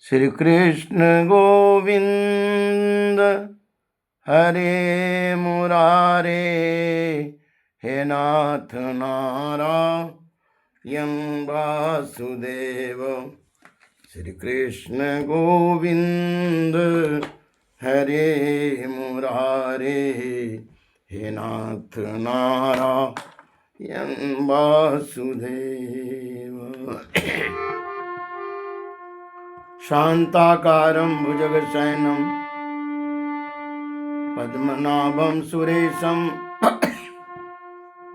श्री कृष्ण गोविंद हरे मुरारे, हे नाथ नारायण वासुदेव। श्री कृष्ण गोविंद हरे मुरारे, हे नाथ नारायण वासुदेव। शांताकारं भुजगशयनं पद्मनाभं सुरेशं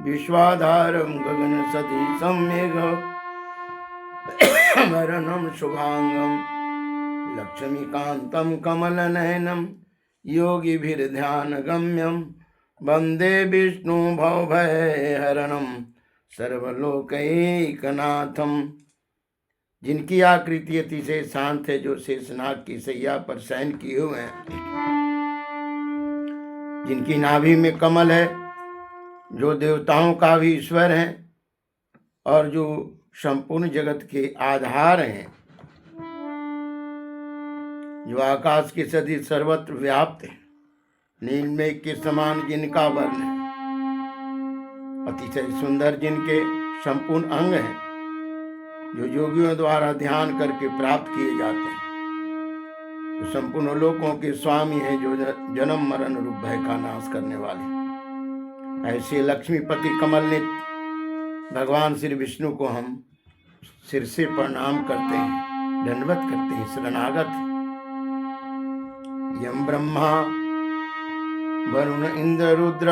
विश्वाधारं गगनसदृशं मेघवर्णं शुभांगं लक्ष्मीकान्तं कमलनयनं योगिभिर्ध्यानगम्यं वन्दे विष्णु भवभयहरणं सर्वलोकैकनाथं। जिनकी आकृति अतिशय शांत है, जो शेषनाग की सैया पर शयन किए हुए हैं, जिनकी नाभि में कमल है, जो देवताओं का भी ईश्वर है और जो संपूर्ण जगत के आधार हैं, जो आकाश के सदिश सर्वत्र व्याप्त है, नीलमेघ के समान जिनका वर्ण है, अतिशय सुंदर जिनके संपूर्ण अंग हैं, जो योगियों द्वारा ध्यान करके प्राप्त किए जाते हैं, जो संपूर्ण लोकों के स्वामी हैं, जो जन्म मरण रूप भय का नाश करने वाले। ऐसे लक्ष्मीपति कमल ने भगवान श्री विष्णु को हम सिर से प्रणाम करते हैं, दंडवत करते हैं, शरणागत। यम ब्रह्मा वरुण इंद्र रुद्र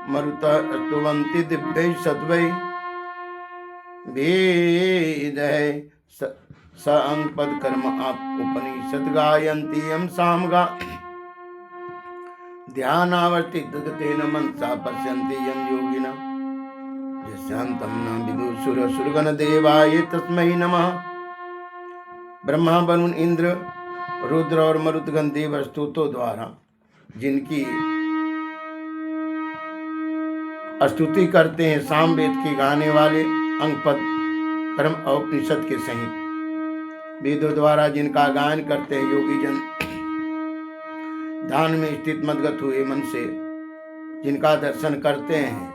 मरुता स्तुवन्ति दिव्यै सत्वै वेद है स अंग पद कर्म आप उपनिषद गायन्ति यम सामगा ध्यानावर्तित तेन मनसा पश्यन्ति यम योगिना यस्यांतं न विदुषुर सुरगण देवाय तस्मै नमः। ब्रह्मा वरुण इंद्र रुद्र और मरुदगण देव स्तुतों द्वारा जिनकी स्तुति करते हैं, सामवेद के गाने वाले अंगपद कर्म और उपनिषद के सहित वेदों द्वारा जिनका गायन करते हैं योगी जन, ध्यान में स्थित मदगत हुए मन से जिनका दर्शन करते हैं,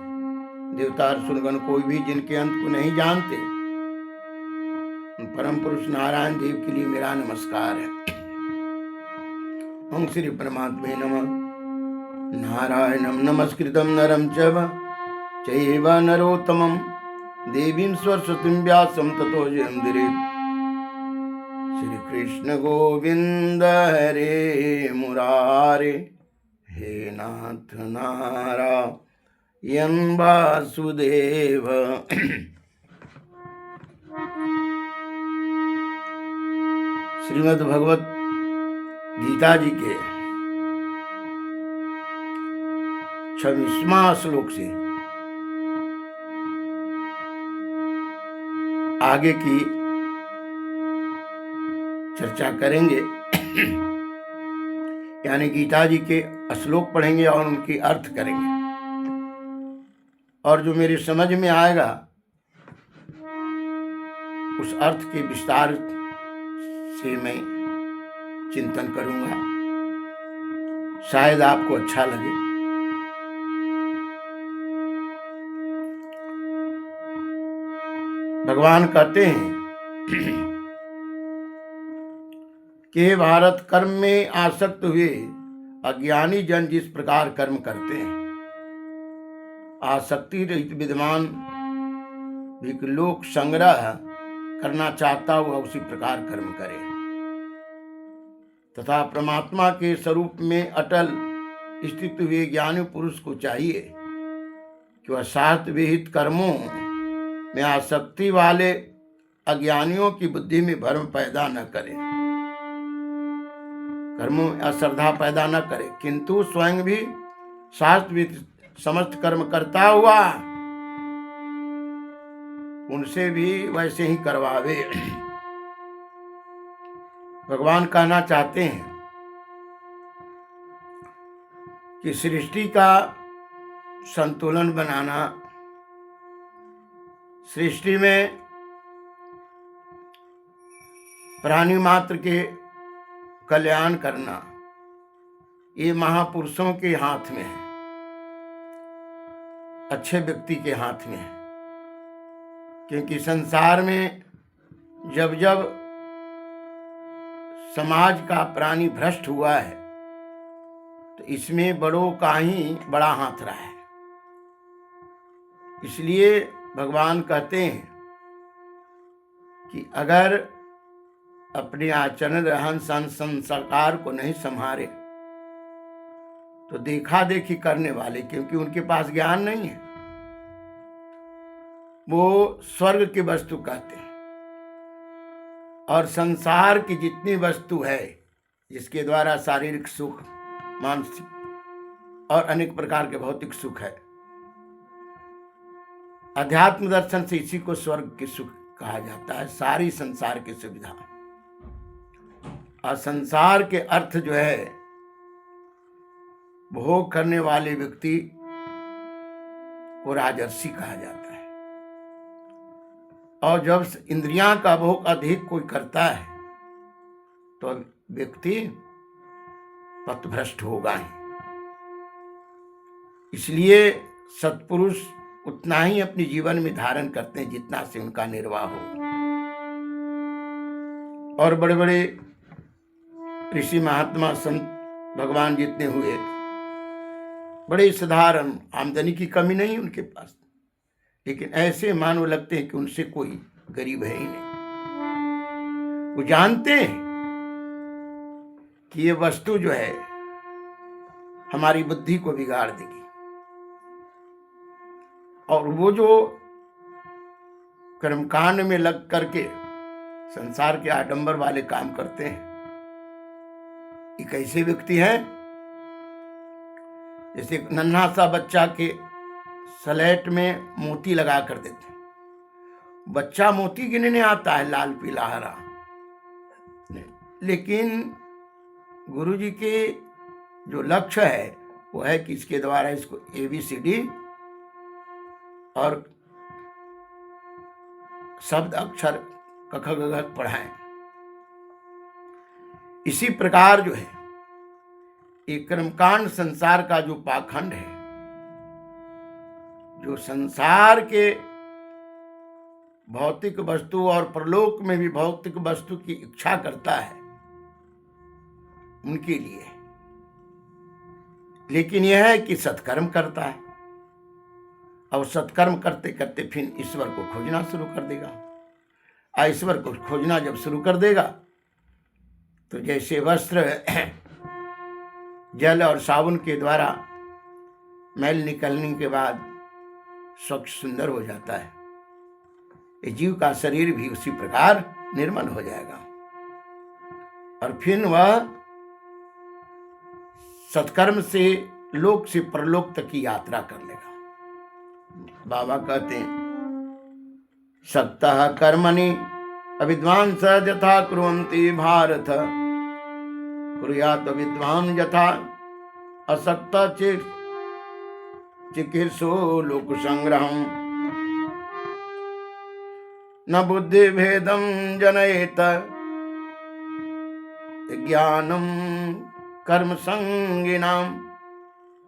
देवता सुरगण कोई भी जिनके अंत को नहीं जानते, परम पुरुष नारायण देव के लिए मेरा नमस्कार है। ओम श्री परमात्मे नमः। नारायणं नमस्कृतं नरं चैव नरोत्तमं देवीं सरस्वतीं व्यासं ततो जयमुदीरयेत्। श्री कृष्ण गोविंद हरे मुरारे, हे नाथ नारायण वासुदेव। श्रीमद् भगवत गीता जी के 26वां श्लोक से आगे की चर्चा करेंगे, यानी गीता जी के श्लोक पढ़ेंगे और उनकी अर्थ करेंगे, और जो मेरी समझ में आएगा उस अर्थ के विस्तार से मैं चिंतन करूंगा, शायद आपको अच्छा लगे। भगवान कहते हैं कि भारत कर्म में आसक्त हुए अज्ञानी जन जिस प्रकार कर्म करते हैं, आसक्ति रहित विद्वान भी लोक संग्रह करना चाहता हुआ उसी प्रकार कर्म करे, तथा परमात्मा के स्वरूप में अटल स्थित हुए ज्ञानी पुरुष को चाहिए कि वह शास्त्र विहित कर्मों में आसक्ति वाले अज्ञानियों की बुद्धि में भ्रम पैदा न करे, कर्मों में अश्रद्धा पैदा न करे, किंतु स्वयं भी शास्त्र विहित समस्त कर्म करता हुआ उनसे भी वैसे ही करवावे। भगवान कहना चाहते हैं कि सृष्टि का संतुलन बनाना, सृष्टि में प्राणी मात्र के कल्याण करना ये महापुरुषों के हाथ में है, अच्छे व्यक्ति के हाथ में है। क्योंकि संसार में जब जब समाज का प्राणी भ्रष्ट हुआ है तो इसमें बड़ों का ही बड़ा हाथ रहा है। इसलिए भगवान कहते हैं कि अगर अपने आचरण रहन सहन संस्कार को नहीं संभाले तो देखा देखी करने वाले, क्योंकि उनके पास ज्ञान नहीं है, वो स्वर्ग की वस्तु कहते हैं और संसार की जितनी वस्तु है जिसके द्वारा शारीरिक सुख, मानसिक और अनेक प्रकार के भौतिक सुख है, अध्यात्म दर्शन से इसी को स्वर्ग के सुख कहा जाता है। सारी संसार की सुविधा और संसार के अर्थ जो है भोग करने वाले व्यक्ति को राजर्षि कहा जाता है। और जब इंद्रियां का भोग अधिक कोई करता है तो व्यक्ति पथभ्रष्ट होगा ही। इसलिए सत्पुरुष उतना ही अपने जीवन में धारण करते हैं जितना से उनका निर्वाह हो। और बड़े बड़े ऋषि महात्मा संत भगवान जितने हुए, बड़े साधारण, आमदनी की कमी नहीं उनके पास, लेकिन ऐसे मानो लगते हैं कि उनसे कोई गरीब है ही नहीं। वो जानते हैं कि ये वस्तु जो है हमारी बुद्धि को बिगाड़ देगी, और वो जो कर्मकांड में लग करके संसार के आडंबर वाले काम करते हैं, ये कैसे व्यक्ति हैं? जैसे नन्हा सा बच्चा के स्लेट में मोती लगा कर देते हैं। बच्चा मोती गिनने आता है, लाल पीला हरा, लेकिन गुरुजी के जो लक्ष्य है वो है कि इसके द्वारा इसको ABCD और शब्द अक्षर क ख ग घ पढ़ाएं। इसी प्रकार जो है एक कर्मकांड संसार का जो पाखंड है, जो संसार के भौतिक वस्तु और परलोक में भी भौतिक वस्तु की इच्छा करता है, उनके लिए। लेकिन यह है कि सत्कर्म करता है और सत्कर्म करते करते फिर ईश्वर को खोजना शुरू कर देगा। ईश्वर को खोजना जब शुरू कर देगा तो जैसे वस्त्र जल और साबुन के द्वारा मैल निकलने के बाद स्वच्छ सुंदर हो जाता है, ये जीव का शरीर भी उसी प्रकार निर्मल हो जाएगा और फिर वह सत्कर्म से लोक से परलोक तक की यात्रा कर लेगा। बाबा कहते हैं सक्तः कर्मणि अविद्वांस यथा कुर्वन्ति भारत कुर्यात् विद्वान यथा असक्त चिकीर्षो लोक संग्रहम् न बुद्धि भेदम जनयेत ज्ञानम कर्म संगिनाम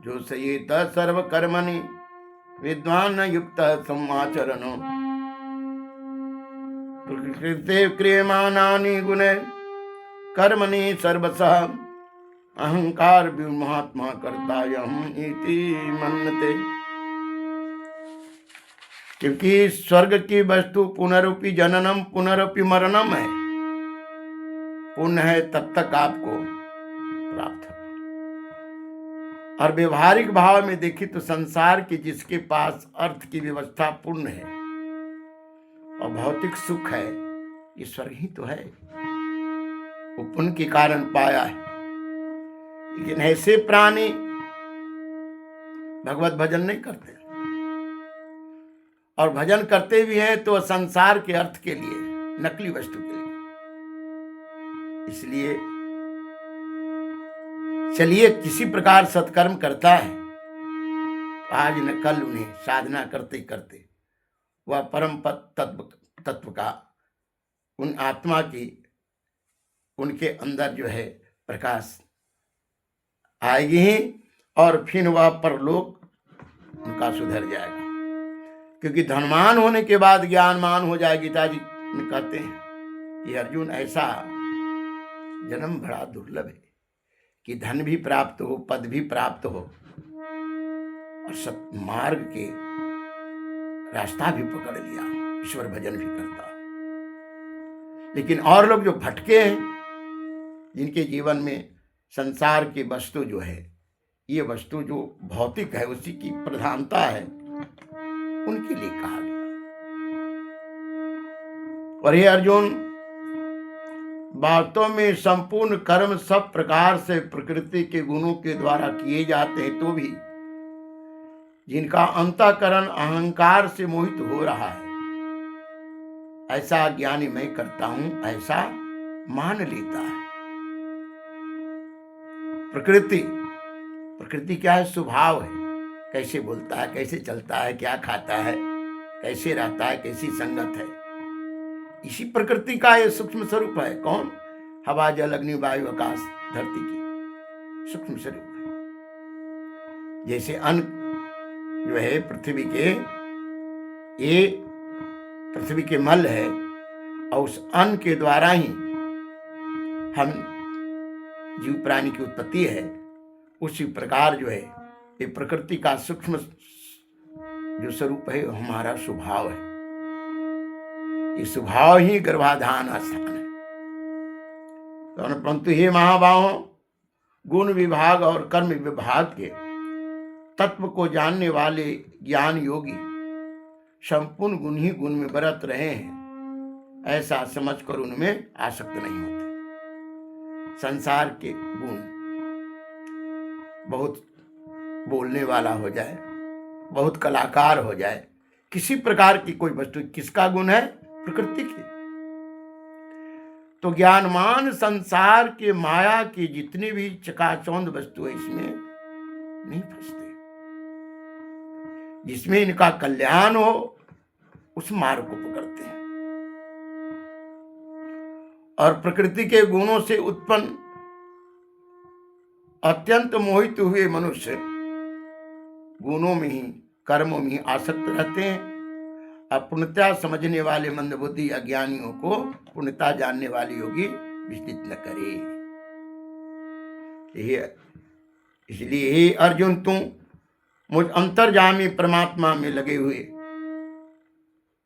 जो सयेत सर्व कर्मणि विद्वान युक्त समाचरणो प्रकृते क्रियमाणानि गुणे कर्मणि सर्वशः अहंकार महात्मा कर्तायम् इति मन्यते। क्योंकि स्वर्ग की वस्तु पुनरुपि जननम पुनरुपि मरणम है, पुण्य है तब तक आपको प्राप्त होगा। और व्यवहारिक भाव में देखिए तो संसार के जिसके पास अर्थ की व्यवस्था पूर्ण है और भौतिक सुख है, ये स्वर्ग ही तो है, वो पुण्य के कारण पाया है। लेकिन ऐसे प्राणी भगवत भजन नहीं करते, और भजन करते भी हैं तो संसार के अर्थ के लिए, नकली वस्तु के लिए। इसलिए चलिए किसी प्रकार सत्कर्म करता है, आज न कल उन्हें साधना करते करते वह परम तत्व का, उन आत्मा की उनके अंदर जो है प्रकाश आएगी ही, और फिर वह परलोक उनका सुधर जाएगा। क्योंकि धनवान होने के बाद ज्ञानमान हो जाए। गीता जी में कहते हैं कि अर्जुन, ऐसा जन्म बड़ा दुर्लभ है कि धन भी प्राप्त हो, पद भी प्राप्त हो, और सत्मार्ग के रास्ता भी पकड़ लिया, ईश्वर भजन भी करता। लेकिन और लोग जो भटके हैं, जिनके जीवन में संसार की वस्तु जो है, ये वस्तु जो भौतिक है, उसी की प्रधानता है, उनके लिए कहा गया। और हे अर्जुन, वास्तव में संपूर्ण कर्म सब प्रकार से प्रकृति के गुणों के द्वारा किए जाते हैं, तो भी जिनका अंतःकरण अहंकार से मोहित हो रहा है, ऐसा ज्ञानी मैं करता हूं, ऐसा मान लेता है। प्रकृति क्या है? स्वभाव है। कैसे बोलता है, कैसे चलता है, क्या खाता है, कैसे रहता है, कैसी संगत है, इसी प्रकृति का ये सूक्ष्म स्वरूप है। कौन? हवा, जल, अग्नि, वायु, आकाश, धरती की सूक्ष्म स्वरूप है। जैसे अन्न जो है पृथ्वी के मल है, और उस अन्न के द्वारा ही हम जीव प्राणी की उत्पत्ति है, उसी प्रकार जो है ये प्रकृति का सूक्ष्म जो स्वरूप है, हमारा स्वभाव है। ये स्वभाव ही गर्भाधान स्थान है। परंतु हे महाबाहों, गुण विभाग और कर्म विभाग के तत्व को जानने वाले ज्ञान योगी संपूर्ण गुण ही गुण में बरत रहे हैं, ऐसा समझकर उनमें आसक्त नहीं होते। संसार के गुण, बहुत बोलने वाला हो जाए, बहुत कलाकार हो जाए, किसी प्रकार की कोई वस्तु, किसका गुण है? प्रकृति की। तो ज्ञानमान संसार के माया की जितनी भी चकाचौंध वस्तु है, इसमें नहीं फंसते। जिसमें इनका कल्याण हो, उस मार्ग को पकड़ते हैं। और प्रकृति के गुणों से उत्पन्न अत्यंत मोहित हुए मनुष्य गुणों में ही, कर्मों में ही आसक्त रहते हैं। अपूर्णता समझने वाले मंदबुद्धि अज्ञानियों को पूर्णता जानने वाले योगी विचलित न करे। इसलिए हे अर्जुन, तुम मुझ अंतर्यामी परमात्मा में लगे हुए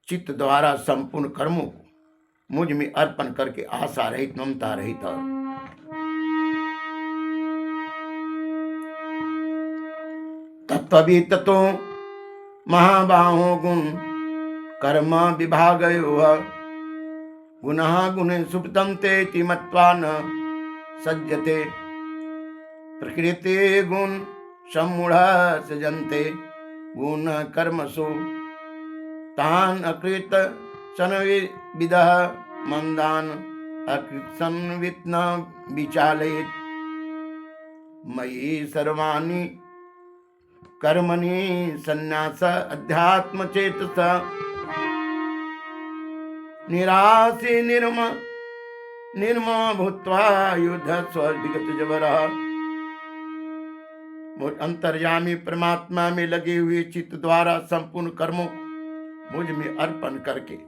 चित्त द्वारा संपूर्ण कर्मों को मुझ में अर्पण करके आशा रहित, ममता रहित और तत्त्ववित् तो महाबाहो गुण कर्म विभागयो गुणः गुणे सुप्तं ते मत्वा न सज्जते प्रकृति गुण सम्मूढ़ सजन्ते गुण कर्मसु तान अकृत सन्विदः मंदान अकृत संवित् न विचालयेत् मयि सर्वाणि कर्मणि संन्यास अध्यात्म चेतस निराशी निर्मा भूत्वा युद्ध स्वर्विगत जबरः। मुझ अंतर्यामी परमात्मा में लगे हुए चित्त द्वारा संपूर्ण कर्मों को मुझ में अर्पण करके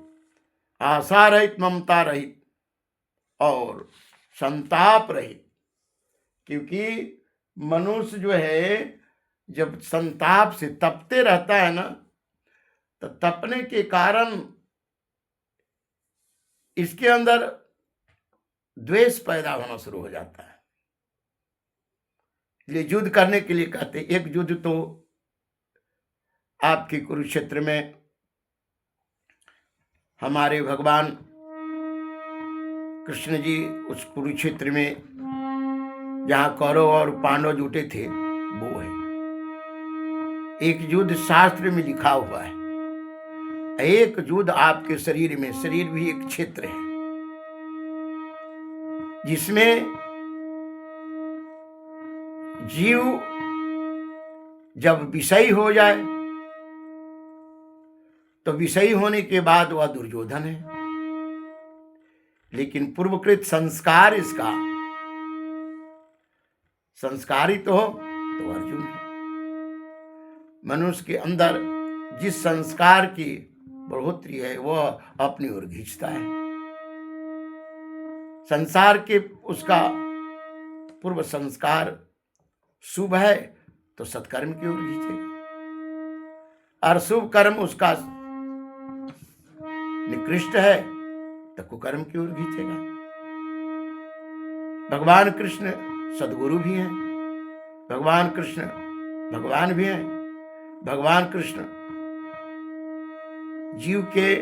आशा रहित, ममता रहित और संताप रहित। क्योंकि मनुष्य जो है जब संताप से तपते रहता है ना, तो तपने के कारण इसके अंदर द्वेष पैदा होना शुरू हो जाता है। इसलिए युद्ध करने के लिए कहते, एक युद्ध तो आपके कुरुक्षेत्र में हमारे भगवान कृष्ण जी उस कुरुक्षेत्र में जहां कौरव और पांडव जुटे थे, वो है। एक युद्ध शास्त्र में लिखा हुआ है। एक युद्ध आपके शरीर में, शरीर भी एक क्षेत्र है जिसमें जीव जब विषयी हो जाए तो विषयी होने के बाद वह दुर्योधन है। लेकिन पूर्वकृत संस्कार इसका संस्कारित हो तो अर्जुन है। मनुष्य के अंदर जिस संस्कार की बढ़ोतरी है वह अपनी ओर खींचता है। संसार के उसका पूर्व संस्कार शुभ है तो सत्कर्म की ओर खींचेगा, और शुभ कर्म उसका निकृष्ट है तो कुकर्म की ओर खींचेगा। भगवान कृष्ण सद्गुरु भी हैं, भगवान कृष्ण भगवान भी हैं, भगवान कृष्ण जीव के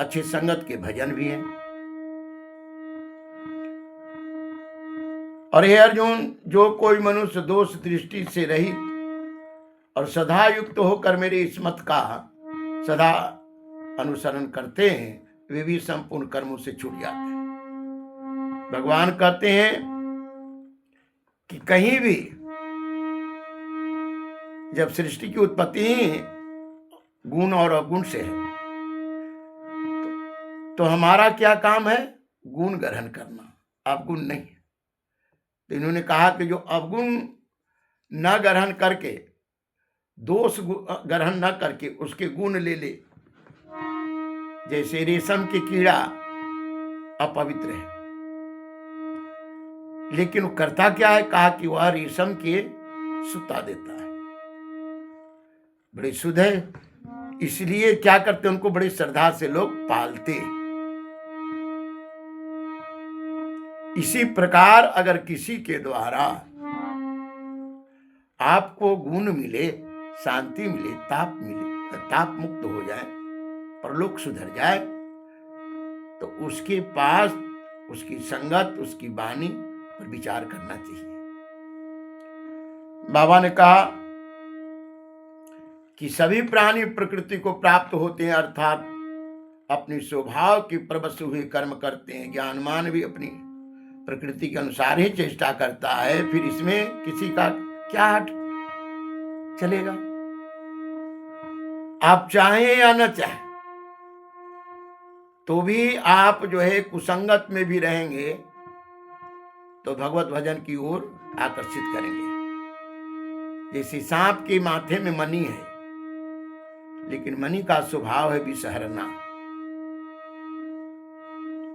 अच्छे संगत के भजन भी हैं। और हे अर्जुन, जो कोई मनुष्य दोष दृष्टि से रहित और सदा युक्त होकर मेरे इस मत का सदा अनुसरण करते हैं वे भी संपूर्ण कर्मों से छूट जाते हैं। भगवान कहते हैं कि कहीं भी जब सृष्टि की उत्पत्ति गुण और अवगुण से है तो हमारा क्या काम है? गुण ग्रहण करना, अवगुण नहीं। तो इन्होंने कहा कि जो अवगुण न ग्रहण करके, दोष ग्रहण न करके उसके गुण ले ले, जैसे रेशम की कीड़ा अपवित्र है, लेकिन वो करता क्या है? कहा कि वह रेशम के सुता देता है, बड़े शुद्ध है, इसलिए क्या करते? उनको बड़ी श्रद्धा से लोग पालते। इसी प्रकार अगर किसी के द्वारा आपको गुण मिले, शांति मिले, ताप मिले, ताप मुक्त हो जाए, परलोक सुधर जाए, तो उसके पास उसकी संगत, उसकी वाणी पर विचार करना चाहिए। बाबा ने कहा कि सभी प्राणी प्रकृति को प्राप्त होते हैं, अर्थात अपनी स्वभाव के प्रवश हुए कर्म करते हैं। ज्ञानवान भी अपनी प्रकृति के अनुसार ही चेष्टा करता है, फिर इसमें किसी का क्या हट चलेगा? आप चाहें या न चाहें तो भी आप जो है कुसंगत में भी रहेंगे तो भगवत भजन की ओर आकर्षित करेंगे। जैसे सांप के माथे में मणि है, लेकिन मणि का स्वभाव है विषहरना,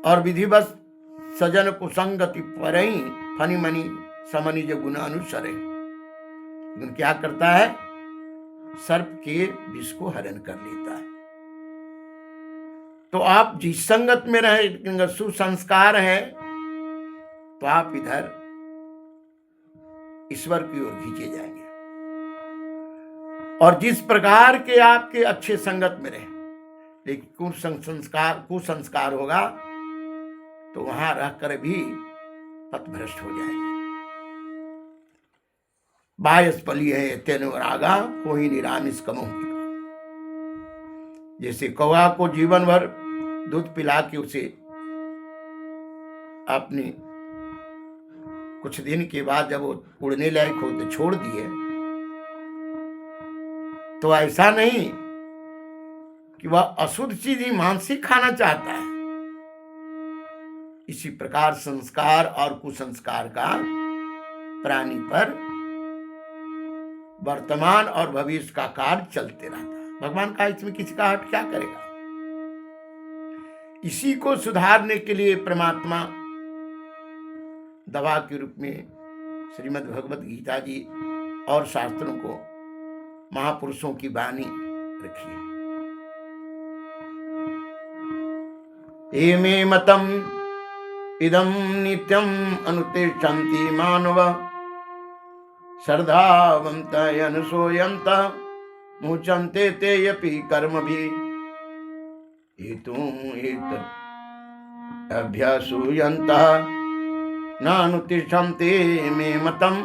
और विधिवत सजन कुसंगति परई फनी मणि समनि जो गुण अनुसरे। लेकिन क्या करता है? सर्प के विष को हरण कर लेता है। तो आप जिस संगत में रहे, अगर सुसंस्कार है तो आप इधर ईश्वर की ओर खींचे जाएंगे। और जिस प्रकार के आपके अच्छे संगत में रहे, लेकिन कुसंस्कार होगा तो वहां रहकर भी पथभ्रष्ट हो जाएंगे। बायस पली है तेन रागा कोई निरामिष कमों की। जैसे कौवा को जीवन भर दूध पिला के उसे अपनी कुछ दिन के बाद जब वो उड़ने लायक होते छोड़ दिए, तो ऐसा नहीं कि वह अशुद्ध चीज ही मानसिक खाना चाहता है। इसी प्रकार संस्कार और कुसंस्कार का प्राणी पर वर्तमान और भविष्य का कार्य चलते रहता है। भगवान का इसमें किसी का हट क्या करेगा? इसी को सुधारने के लिए परमात्मा दवा के रूप में श्रीमद् भगवत गीता जी और शास्त्रों को, महापुरुषों की वाणी रखी है। एमे मतम इदं नित्यं अनुतिष्ठन्ति मानव श्रद्धावन्त अनुसूयन्त मुच्यन्ते ते अपि कर्मभिः अभ्यासूयन्तः नानुतिष्ठन्ते मे मतम्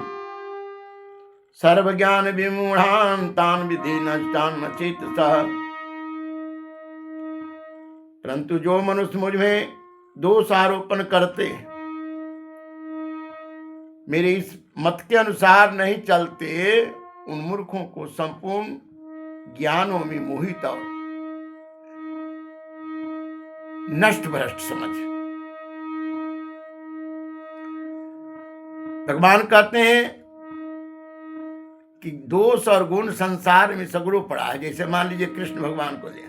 सर्वज्ञान विमूढ़ान् तान् विधि नष्टान् न चेतसः। परंतु जो मनुष्य मुझ में दोष आरोपण करते, मेरे इस मत के अनुसार नहीं चलते, उन मूर्खों को संपूर्ण ज्ञानों में मोहित और नष्ट भ्रष्ट समझ भगवान कहते हैं कि दोष और गुण संसार में सगुणों पड़ा है। जैसे मान लीजिए कृष्ण भगवान को ले,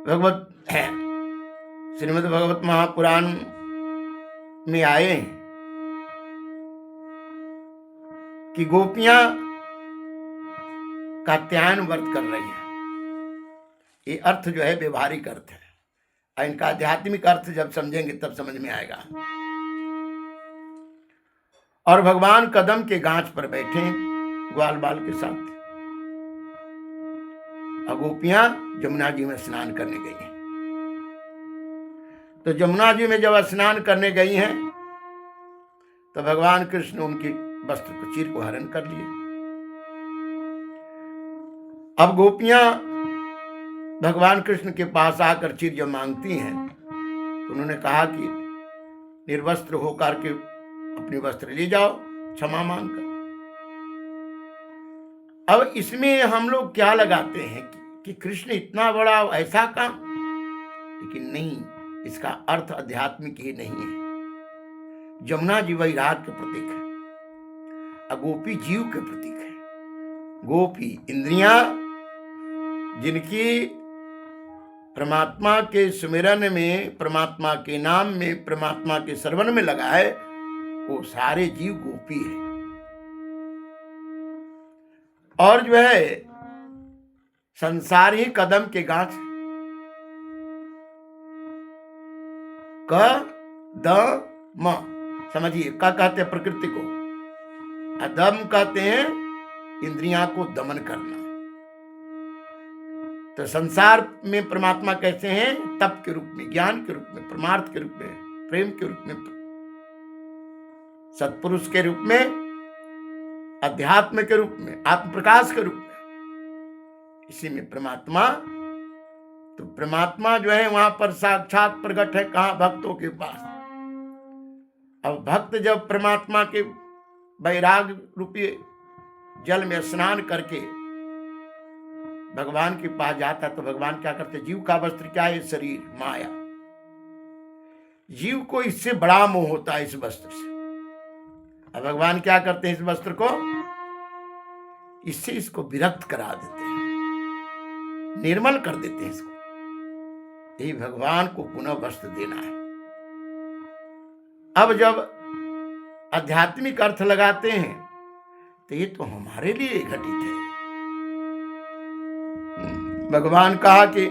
भगवत श्रीमद् भगवत महापुराण में आए कि गोपियां कात्यायन व्रत कर रही हैं। ये अर्थ जो है व्यवहारिक अर्थ है, और इनका आध्यात्मिक अर्थ जब समझेंगे तब समझ में आएगा। और भगवान कदम के गांच पर बैठे ग्वाल बाल के साथ, और गोपियां जमुना जी में स्नान करने गई हैं। तो जमुना जी में जब स्नान करने गई हैं तो भगवान कृष्ण उनकी वस्त्र को चीर को हरण कर लिए। अब गोपियां भगवान कृष्ण के पास आकर चीर जब मांगती हैं तो उन्होंने कहा कि निर्वस्त्र होकर के अपने वस्त्र ले जाओ क्षमा मांगकर। अब इसमें हम लोग क्या लगाते हैं कि कृष्ण इतना बड़ा ऐसा काम, लेकिन नहीं, इसका अर्थ आध्यात्मिक ही नहीं है। जमुना जी वैराग के प्रतीक है, गोपी जीव के प्रतीक है। गोपी इंद्रियां जिनकी परमात्मा के सुमिरन में, परमात्मा के नाम में, परमात्मा के श्रवण में लगा है, वो सारे जीव गोपी है। और जो है संसार ही कदम के गांच, कदम समझिए, का कहते हैं प्रकृति को, अदम कहते हैं इंद्रियां को दमन करना। तो संसार में परमात्मा कैसे हैं? तप के रूप में, ज्ञान के रूप में, परमार्थ के रूप में, प्रेम के रूप में, सत्पुरुष के रूप में, अध्यात्म के रूप में, आत्म प्रकाश के रूप में। इसी में परमात्मा, तो परमात्मा जो है वहां पर साक्षात प्रकट है। कहां? भक्तों के पास। अब भक्त जब परमात्मा के वैराग रूपी जल में स्नान करके भगवान के पास जाता, तो भगवान क्या करते? जीव का वस्त्र क्या है? शरीर, माया। जीव को इससे बड़ा मोह होता है, इस वस्त्र से। अब भगवान क्या करते हैं? इस वस्त्र को, इससे इसको विरक्त करा देते हैं, निर्मल कर देते हैं इसको। यही भगवान को पुनः वस्त्र देना है। अब जब आध्यात्मिक अर्थ लगाते हैं तो ये तो हमारे लिए घटित है। भगवान कहा कि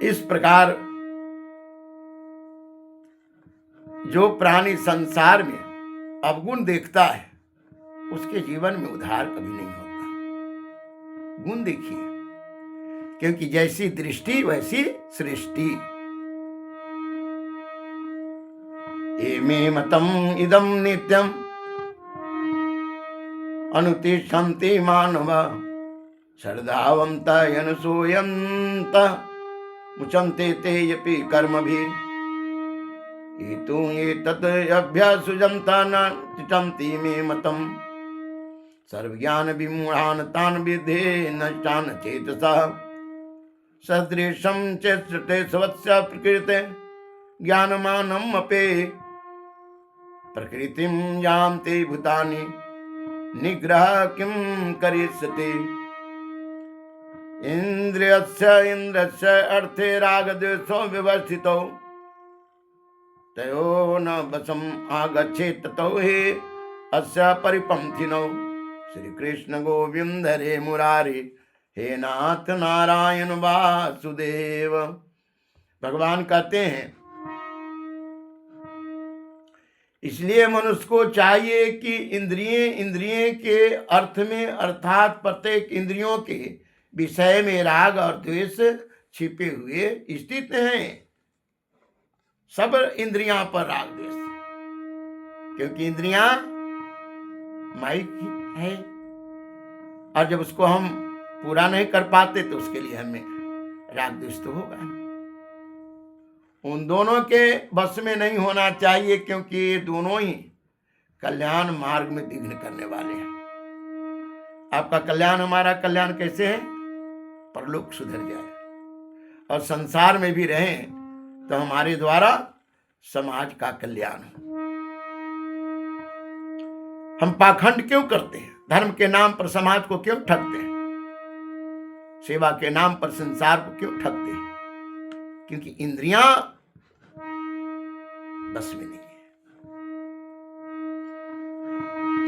इस प्रकार जो प्राणी संसार में अवगुण देखता है उसके जीवन में उद्धार कभी नहीं होता। गुण देखिए, क्योंकि जैसी दृष्टि वैसी सृष्टि। एमे मतम इदम नित्यम अनुतिष्ठन्ति मानवा श्रद्धावन्त यनसूयन्त मुचन्ते ते यपि कर्मभिः हेतु ये तत् अभ्यासुजन्ता न तिष्ठन्ति मे मतम् सर्वज्ञान विमूढान् तान् विद्धे नष्टान् चेतसः सदृशं चेष्टते स्वस्य प्रकृते ज्ञानमानम् अपि प्रकृतिं यान्ति भूतानि निग्रह किं करिष्यति इन्द्रियस्य अर्थे रागद्वेषौ विवस्थितौ तयो न वशम् आगच्छेत् ततो हि अस्य परिपन्थिनौ श्री कृष्ण गोविंद हरे मुरारी हे नाथ नारायण वासुदेव। भगवान कहते हैं इसलिए मनुष्य को चाहिए कि इंद्रिय के अर्थ में, अर्थात प्रत्येक इंद्रियों के विषय में राग और द्वेष छिपे हुए स्थित हैं। सब इंद्रियां पर राग द्वेष, क्योंकि इंद्रियां माइक है, और जब उसको हम पूरा नहीं कर पाते तो उसके लिए हमें राग द्वेष तो होगा। उन दोनों के बस में नहीं होना चाहिए, क्योंकि ये दोनों ही कल्याण मार्ग में विघ्न करने वाले हैं। आपका कल्याण, हमारा कल्याण कैसे है? परलोक सुधर जाए और संसार में भी रहें तो हमारे द्वारा समाज का कल्याण हो। हम पाखंड क्यों करते हैं? धर्म के नाम पर समाज को क्यों ठगते हैं? सेवा के नाम पर संसार को क्यों ठगते हैं? क्योंकि इंद्रियां बस में नहीं है।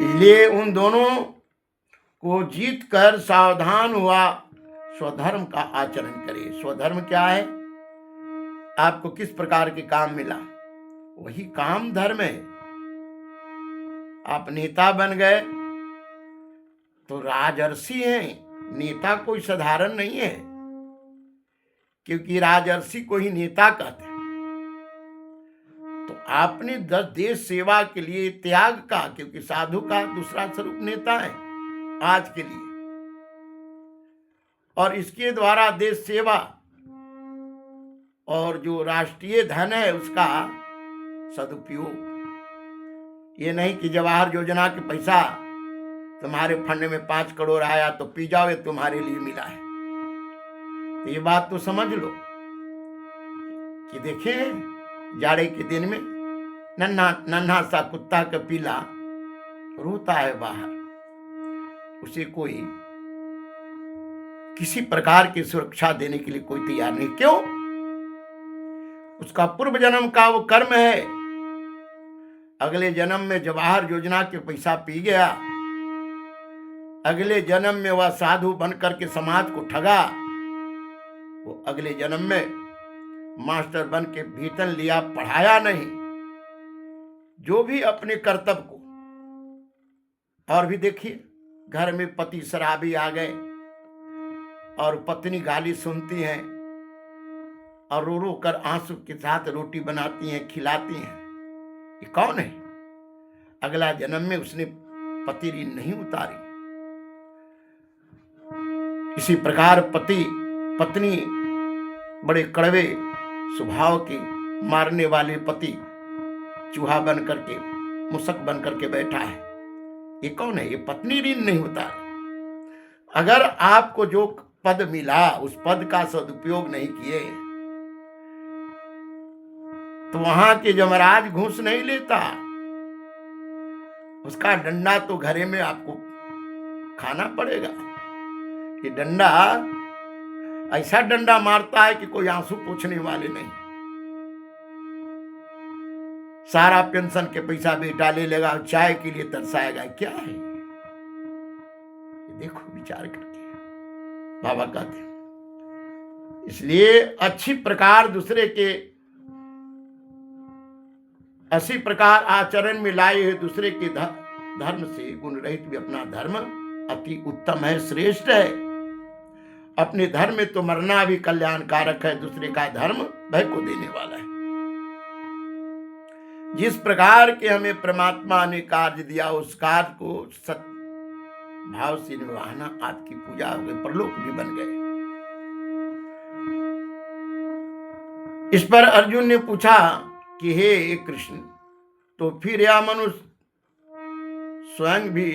इसलिए उन दोनों को जीत कर सावधान हुआ, स्वधर्म का आचरण करे। स्वधर्म क्या है? आपको किस प्रकार के काम मिला, वही काम धर्म है। आप नेता बन गए तो राजर्षि हैं, नेता कोई साधारण नहीं है, क्योंकि राजर्षि को ही नेता कहते हैं। तो आपने देश सेवा के लिए त्याग का, क्योंकि साधु का दूसरा स्वरूप नेता है आज के लिए, और इसके द्वारा देश सेवा और जो राष्ट्रीय धन है उसका सदुपयोग। ये नहीं कि जवाहर योजना के पैसा तुम्हारे फंड में 5 करोड़ आया तो पी जाओ, ये तुम्हारे लिए मिला है। तो ये बात तो समझ लो कि देखिए, जाड़े के दिन में नन्हा सा कुत्ता का पीला रोता है बाहर, उसे कोई किसी प्रकार की सुरक्षा देने के लिए कोई तैयार नहीं। क्यों? उसका पूर्व जन्म का वो कर्म है। अगले जन्म में जवाहर योजना के पैसा पी गया, अगले जन्म में वह साधु बनकर के समाज को ठगा, वो अगले जन्म में मास्टर बन के वेतन लिया, पढ़ाया नहीं। जो भी अपने कर्तव्य को, और भी देखिए, घर में पति शराबी आ गए और पत्नी गाली सुनती हैं और रो रो कर आंसू के साथ रोटी बनाती हैं, खिलाती हैं। ये कौन है? अगला जन्म में उसने पति ऋण नहीं उतारी। इसी प्रकार पति पत्नी बड़े कड़वे स्वभाव के, मारने वाले पति चूहा बन करके, मुसक बन करके बैठा है। ये कौन है? ये पत्नी ऋण नहीं उतारी। अगर आपको जो पद मिला उस पद का सदुपयोग नहीं किए तो वहां के यमराज घूस नहीं लेता, उसका डंडा तो घरे में आपको खाना पड़ेगा। ये डंडा ऐसा डंडा मारता है कि कोई आंसू पोंछने वाले नहीं। सारा पेंशन के पैसा बेटा ले लेगा, चाय के लिए तरसाएगा। क्या है ये? देखो विचार करके बाबा कहते हैं। इसलिए अच्छी प्रकार दूसरे के ऐसी प्रकार आचरण में लाए हुए दूसरे के धर्म से गुण रहित भी अपना धर्म अति उत्तम है, श्रेष्ठ है। अपने धर्म में तो मरना भी कल्याणकारक है, दूसरे का धर्म भय को देने वाला है। जिस प्रकार के हमें परमात्मा ने कार्य दिया, उस कार्य को सत भाव से निभाना आपकी पूजा हो गई, परलोक भी बन गए। इस पर अर्जुन ने पूछा कि हे कृष्ण, तो फिर यह मनुष्य स्वयं भी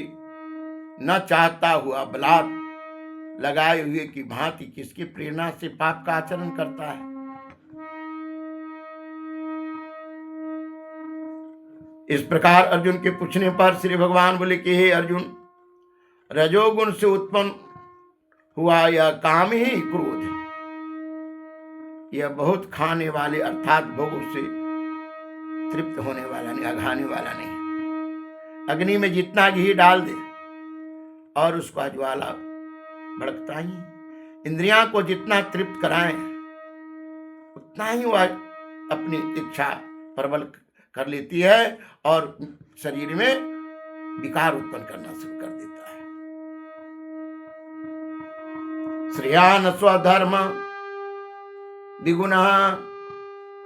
न चाहता हुआ बलात् लगाए हुए की भांति किसकी प्रेरणा से पाप का आचरण करता है? इस प्रकार अर्जुन के पूछने पर श्री भगवान बोले कि हे अर्जुन, रजोगुण से उत्पन्न हुआ यह काम ही क्रोध है। यह बहुत खाने वाले अर्थात भोगों से तृप्त होने वाला नहीं, अघाने वाला नहीं। अग्नि में जितना घी डाल दे और उसका ज्वाला भड़कता ही। इंद्रियां को जितना तृप्त कराएं उतना ही वह अपनी इच्छा प्रबल कर लेती है और शरीर में विकार उत्पन्न करना शुरू कर देता है। श्रेयान स्वधर्म द्विगुणः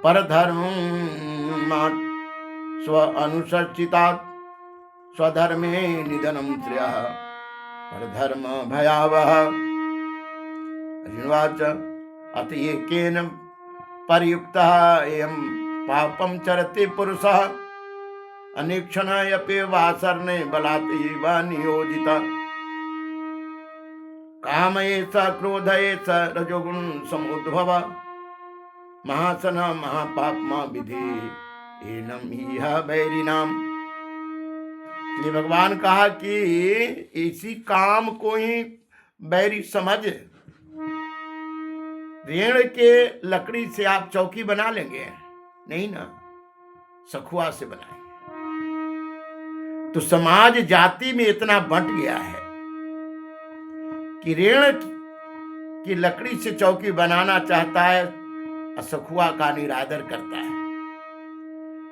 परधर्म स्व अनुसर्चितात् स्वधर्मे निधनम श्रेयः परधर्म भयावह। अर्जुनवाच अत एकेन परियुक्तः एवं पापं चरति पुरुषः अनेक्षणायपि वासर्णे बलात् एव नियोजितः। कामयेष क्रोधयेष रजोगुण समुद्भव महासन महापाप्मा विधि एनम इह बैरी नाम। इसलिए भगवान कहा कि इसी काम को ही बैरी समझ। रेण के लकड़ी से आप चौकी बना लेंगे? नहीं ना, सखुआ से बनाएंगे। तो समाज जाति में इतना बंट गया है कि रेण की लकड़ी से चौकी बनाना चाहता है, सखुआ का निरादर करता है।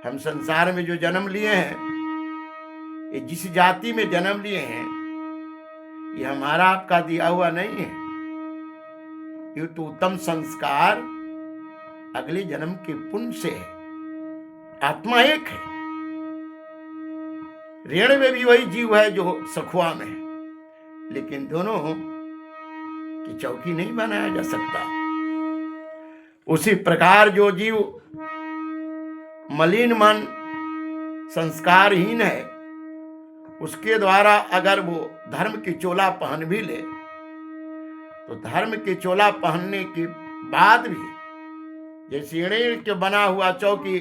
हम संसार में जो जन्म लिए हैं, ये जिस जाति में जन्म लिए हैं, ये हमारा आपका दिया हुआ नहीं है। ये तो उत्तम संस्कार अगले जन्म के पुण्य से है। आत्मा एक है। रेण में भी वही जीव है जो सखुआ में है, लेकिन दोनों की चौकी नहीं बनाया जा सकता। उसी प्रकार जो जीव मलिन मन, संस्कारहीन है, उसके द्वारा अगर वो धर्म की चोला पहन भी ले, तो धर्म की चोला पहनने के बाद भी जैसे ईंट के बना हुआ चौकी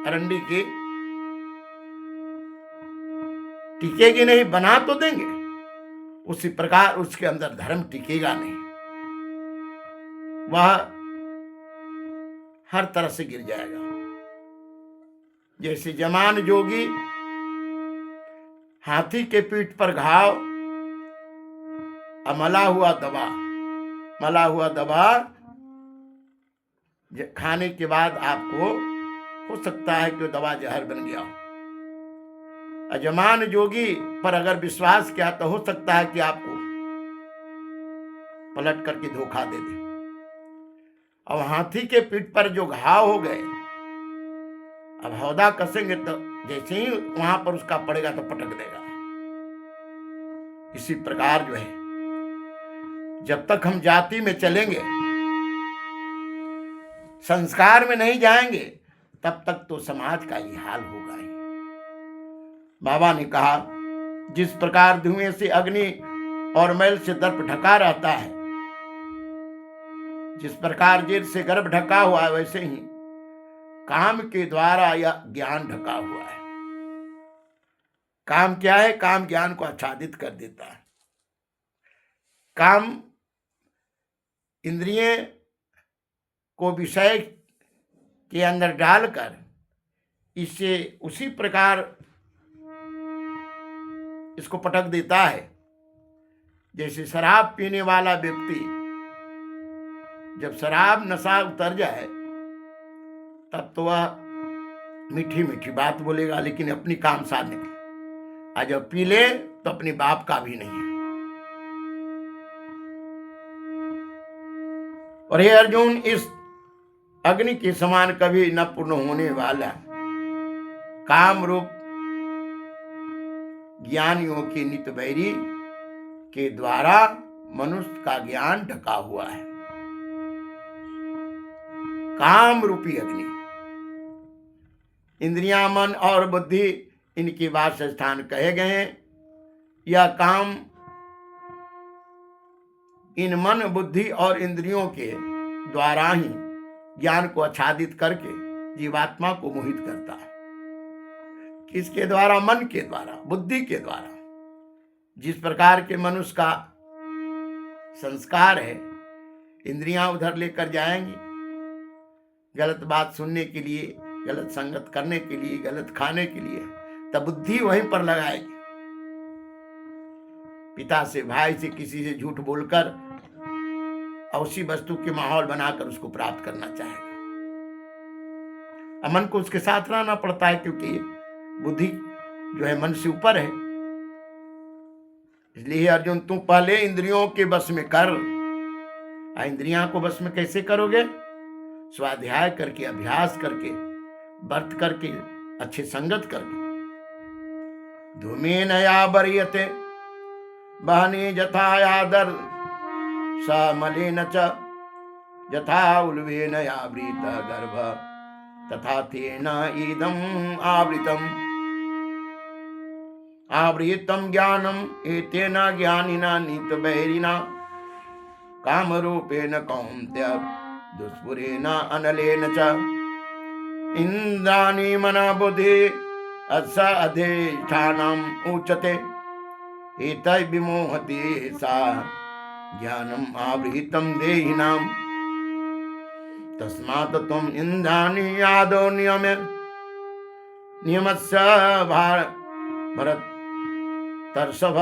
अरंडी की टिकेगी नहीं, बना तो देंगे, उसी प्रकार उसके अंदर धर्म टिकेगा नहीं। वह हर तरह से गिर जाएगा। जैसे जमान जोगी हाथी के पीठ पर घाव, मला हुआ दवा खाने के बाद आपको हो सकता है कि वो दवा जहर बन गया हो। अजमान जोगी पर अगर विश्वास किया तो हो सकता है कि आपको पलट करके धोखा दे दे। अब हाथी के पीठ पर जो घाव हो गए, अब हौदा कसेंगे तो जैसे ही वहां पर उसका पड़ेगा तो पटक देगा। इसी प्रकार जो है, जब तक हम जाति में चलेंगे, संस्कार में नहीं जाएंगे, तब तक तो समाज का ही हाल होगा ही। बाबा ने कहा, जिस प्रकार धुएं से अग्नि और मैल से दर्प ढका रहता है, जिस प्रकार जेल से गर्भ ढका हुआ है, वैसे ही काम के द्वारा यह ज्ञान ढका हुआ है। काम क्या है? काम ज्ञान को आच्छादित कर देता है। काम इंद्रिय को विषय के अंदर डालकर इसे उसी प्रकार इसको पटक देता है। जैसे शराब पीने वाला व्यक्ति जब शराब नशा उतर जाए, तब तो वह मीठी मीठी बात बोलेगा, लेकिन अपनी काम साधने के, और जब पी ले तो अपने बाप का भी नहीं है। और हे अर्जुन, इस अग्नि के समान कभी न पूर्ण होने वाला काम रूप ज्ञानियों के नित बैरी के द्वारा मनुष्य का ज्ञान ढका हुआ है। काम रूपी अग्नि, इंद्रियां, मन और बुद्धि इनके वास स्थान कहे गए हैं। यह काम इन मन, बुद्धि और इंद्रियों के द्वारा ही ज्ञान को आच्छादित करके जीवात्मा को मोहित करता है। किसके द्वारा? मन के द्वारा, बुद्धि के द्वारा। जिस प्रकार के मनुष्य का संस्कार है, इंद्रियां उधर लेकर जाएंगी, गलत बात सुनने के लिए, गलत संगत करने के लिए, गलत खाने के लिए, तब बुद्धि वहीं पर लगाएगी। पिता से, भाई से, किसी से झूठ बोलकर और उसी वस्तु के माहौल बनाकर उसको प्राप्त करना चाहेगा। मन को उसके साथ रहना पड़ता है, क्योंकि बुद्धि जो है मन से ऊपर है। इसलिए अर्जुन, तुम पहले इंद्रियों के बस में कर। इंद्रियां को बस में कैसे करोगे? स्वाध्याय करके, अभ्यास करके, व्रत करके, अच्छे संगत करके। धूमेन या बरियते बहने जथा यादर समलेन च यथा उल्वेन यावृत गर्भ तथा तेन इदम् आवृतम् ज्ञानम् एतेन ज्ञानिना नीतबैरिणा कामरूपेण कौन्तेय दुष्पुरेण अनलेन च इंद्राणी मन बुद्धि अस अधिष्ठानम उच्यते एतै विमोहति सा ज्ञानम आवृतम देहिनाम तस्मात् त्वम् इंद्राणी आदौ नियमस्य भरतर्षभ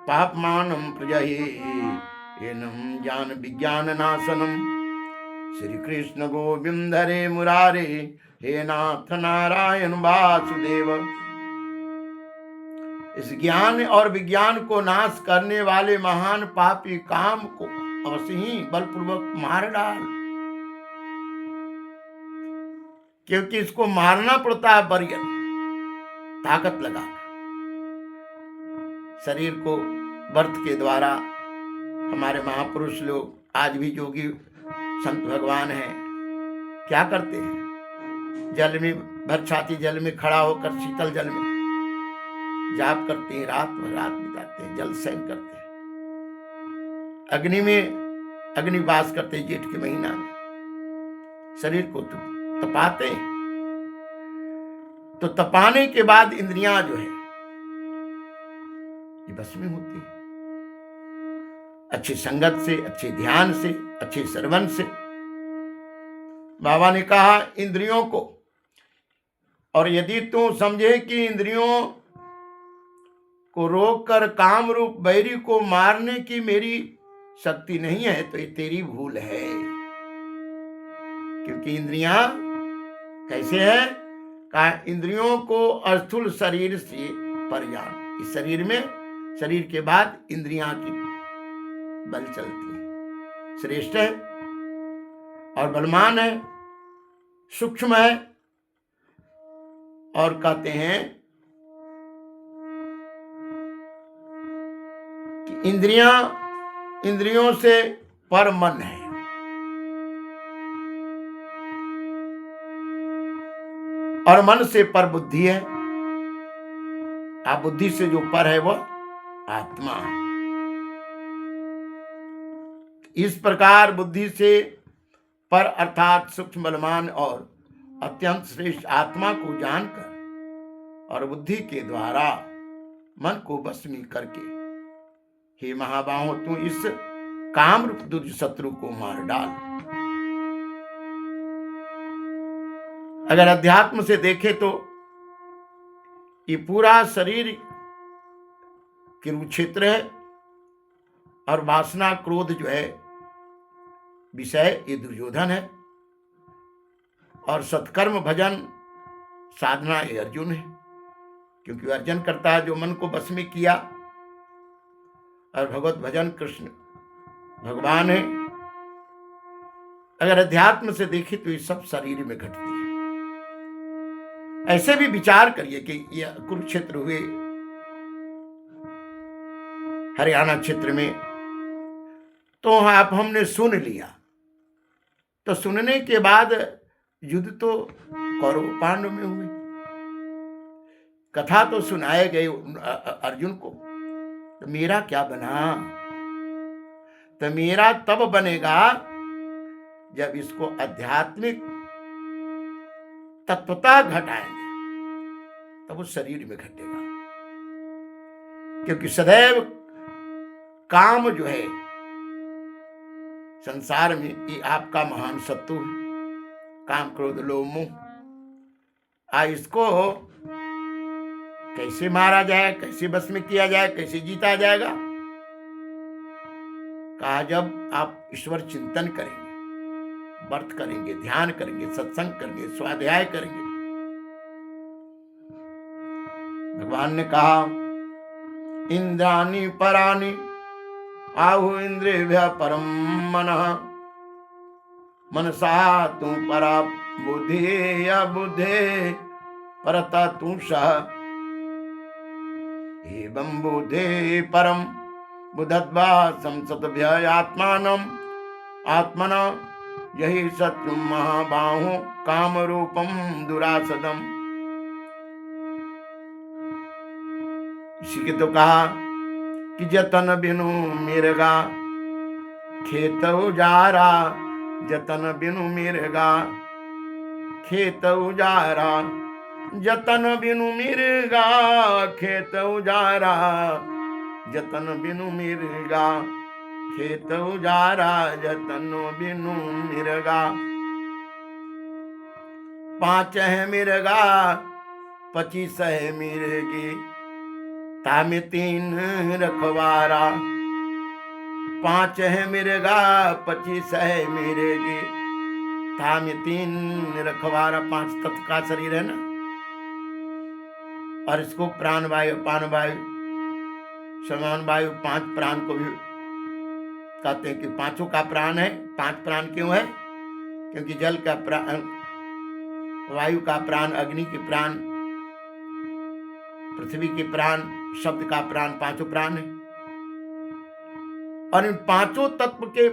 पापमानं प्रजहि एनं ज्ञान विज्ञान नाशनम। श्री कृष्ण गोविंद हरे मुरारे हे नाथ नारायण वासुदेव। इस ज्ञान और विज्ञान को नाश करने वाले महान पापी काम को अवश्य ही बलपूर्वक मार डाल, क्योंकि इसको मारना पड़ता है बरियन ताकत लगा। शरीर को व्रत के द्वारा हमारे महापुरुष लोग, आज भी जोगी संत भगवान हैं, क्या करते हैं? जल में भर छाती जल में खड़ा होकर शीतल जल में जाप करते हैं, रात बिताते हैं, जल सेन करते हैं, अग्नि में अग्निवास करते हैं। जेठ के महीना में शरीर को तपाते हैं। तो तपाने के बाद इंद्रियां जो है ये बस में होती है, अच्छी संगत से, अच्छे ध्यान से, अच्छे श्रवण से। बाबा ने कहा इंद्रियों को, और यदि तू समझे कि इंद्रियों को रोककर काम रूप बैरी को मारने की मेरी शक्ति नहीं है, तो ये तेरी भूल है। क्योंकि इंद्रियां कैसे है? कहा इंद्रियों को स्थूल शरीर से परयान। इस शरीर में, शरीर के बाद इंद्रियां की बल चलती है, श्रेष्ठ है और बलवान है, सूक्ष्म है। और कहते हैं कि इंद्रियों से पर मन है। और मन से पर बुद्धि है। आप बुद्धि से जो पर है वो आत्मा है। इस प्रकार बुद्धि से पर अर्थात सूक्ष्म बलवान और अत्यंत श्रेष्ठ आत्मा को जानकर और बुद्धि के द्वारा मन को बस में करके, हे महाबाहो तू इस काम रूप दुर्ज शत्रु को मार डाल। अगर अध्यात्म से देखे तो ये पूरा शरीर कुरुक्षेत्र है, और वासना क्रोध जो है विषय ये दुर्योधन है, और सत्कर्म भजन साधना ये अर्जुन है। क्योंकि अर्जन करता है जो मन को बस में किया, और भगवत भजन कृष्ण भगवान है। अगर अध्यात्म से देखे तो ये सब शरीर में घटती है। ऐसे भी विचार करिए कि ये कुरुक्षेत्र हुए हरियाणा क्षेत्र में, तो आप हमने सुन लिया, तो सुनने के बाद युद्ध तो कौरव पांडव में हुए, कथा तो सुनाए गए अर्जुन को, तो मेरा क्या बना? तो मेरा तब बनेगा जब इसको आध्यात्मिक तत्वता घटाएंगे, तब उस शरीर में घटेगा। क्योंकि सदैव काम जो है संसार में ये आपका महान शत्रु है। काम क्रोध लोभ मोह। इसको कैसे मारा जाए, कैसे बस में किया जाए, कैसे जीता जाएगा? कहा जब आप ईश्वर चिंतन करेंगे, व्रत करेंगे, ध्यान करेंगे, सत्संग करेंगे, स्वाध्याय करेंगे। भगवान ने कहा इंद्राणि पराणि आहु इंद्रियभ्यः परम मनः मनसा तू परा बुद्धि या बुद्धे परता तू सह एवं बुद्धे परम बुद्धत्वा संसद्भ्य आत्मानम आत्मना यही सत्यम महाबाहो काम रूपम दुरासदम। इसी के तो कहा कि जतन बिनु मिर्गा खेत उजारा जतन बिनु मिर्गा खेत उजारा, जतन बिनु मिर्गा खेत उजारा, जतन बिनु मिर्गा खेत उजारा, जतन बिनु मिर्गा। 5 है मिर्गा 25 है मिर्गी, तामे 3 रखवारा। 5 है मिर्गा 25 है मिर्गी, तामे 3 रखवारा। 5 तत्व का शरीर है ना, और इसको प्राण वायु, अपान वायु, समान वायु, 5 प्राण को भी कहते हैं कि पांचों का प्राण है। 5 प्राण क्यों है? क्योंकि जल का प्राण, वायु का प्राण, अग्नि के प्राण, पृथ्वी के प्राण, शब्द का प्राण, 5 प्राण है। और इन 5 तत्व के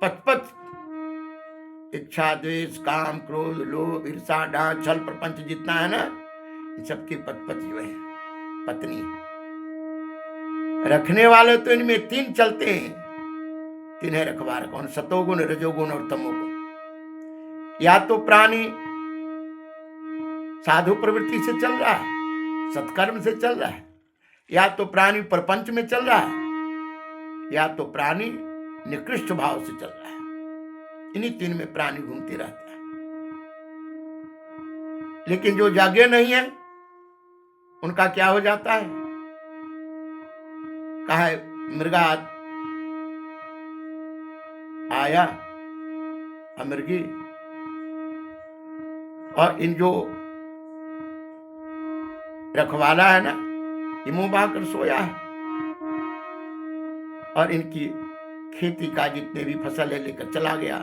55 इच्छा, द्वेष, काम, क्रोध, लोभ, ईर्षा, डांट, छल, प्रपंच जितना है ना, इन सबके 55 जो है पत्नी रखने वाले। तो इनमें 3 चलते हैं, 3 है रखवार। कौन? सतोगुण, रजोगुण और तमोगुण। या तो प्राणी साधु प्रवृत्ति से चल रहा है, सत्कर्म से चल रहा है, या तो प्राणी प्रपंच में चल रहा है, या तो प्राणी निकृष्ट भाव से चल रहा है। इन्हीं 3 में प्राणी घूमते रहता है। लेकिन जो जागे नहीं है उनका क्या हो जाता है? कहा है मृगा आया अमृगी, और इन जो रखवाला है ना, ये मुंह बहाकर सोया है, और इनकी खेती का जितने भी फसल है लेकर चला गया।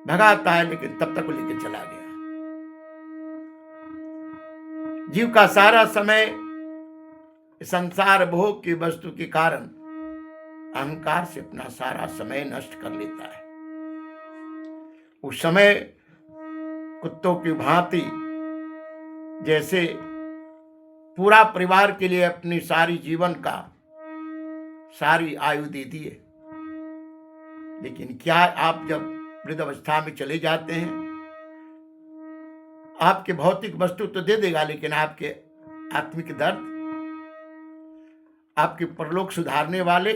भगाता है लेकिन तब तक लेकर चला गया। जीव का सारा समय संसार भोग की वस्तु के कारण अहंकार से अपना सारा समय नष्ट कर लेता है। उस समय कुत्तों की भांति जैसे पूरा परिवार के लिए अपनी सारी जीवन का सारी आयु दे दिए, लेकिन क्या आप जब वृद्ध अवस्था में चले जाते हैं, आपके भौतिक वस्तु तो दे देगा, लेकिन आपके आत्मिक दर्द, आपके परलोक सुधारने वाले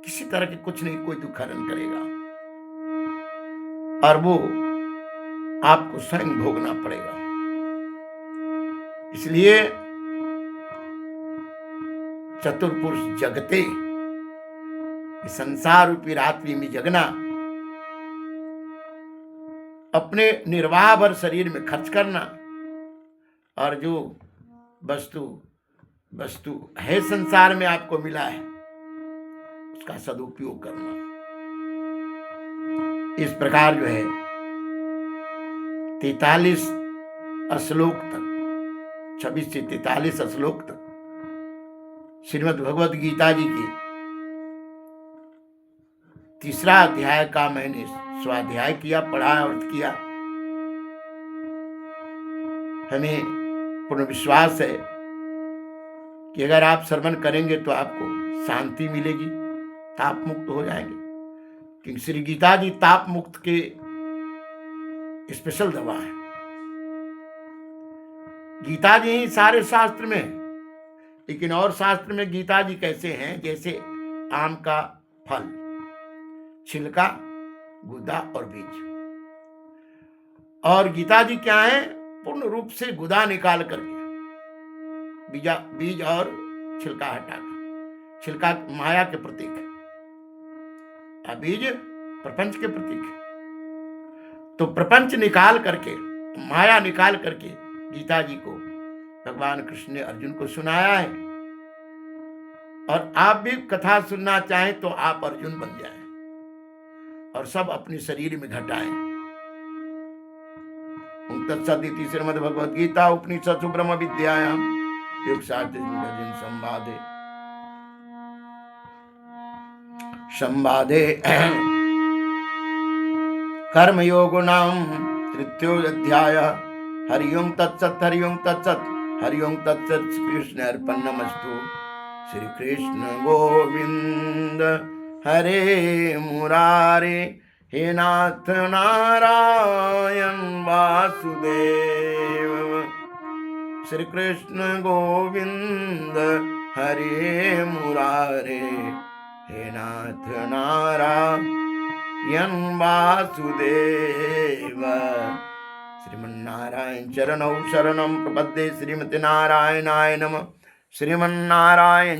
किसी तरह के कुछ नहीं, कोई दुख हरण करेगा, और वो आपको स्वयं भोगना पड़ेगा। इसलिए चतुर्पुरुष जगते, संसार रूपी रात्रि में जगना, अपने निर्वाह भर शरीर में खर्च करना, और जो वस्तु है संसार में आपको मिला है उसका सदुपयोग करना। इस प्रकार जो है 43 श्लोक तक, 26 से 43 श्लोक तक श्रीमद् भगवद गीता जी की 3रा अध्याय का मैंने स्वाध्याय किया, पढ़ा, अर्थ किया। हमें पूर्ण विश्वास है कि अगर आप श्रवण करेंगे तो आपको शांति मिलेगी, ताप मुक्त हो जाएंगे। क्योंकि श्री गीता जी ताप मुक्त के स्पेशल दवा है। गीता जी ही सारे शास्त्र में, लेकिन और शास्त्र में गीता जी कैसे हैं? जैसे आम का फल, छिलका, गुदा और बीज। और गीता जी क्या है? पूर्ण रूप से गुदा निकाल करके बीज और छिलका हटाकर। छिलका माया के प्रतीक है और बीज प्रपंच के प्रतीक है। तो प्रपंच निकाल करके, माया निकाल करके गीता जी को भगवान कृष्ण ने अर्जुन को सुनाया है। और आप भी कथा सुनना चाहें तो आप अर्जुन बन जाएं और सब अपने शरीर में घटाएं। तत्सदिति श्रीमद् भगवद गीता उपनिषत्सु ब्रह्म विद्यायाम योगशास्त्र संवादे कर्मयोगो नाम 3य हरि ओम तत्सत्, हरि ओम तत्सत्, हरि ओम तत्सत्। कृष्ण अर्पणमस्तु। श्री कृष्ण गोविंद हरे मुरारे, हे नाथ नारायण वासुदेव। श्री कृष्ण गोविंद हरे मुरारे, हे नाथ नारायण वासुदेव। श्रीमन्नारायण चरणौ शरणं प्रपद्ये, श्रीमती नारायणाय नमः। श्रीमन्नारायण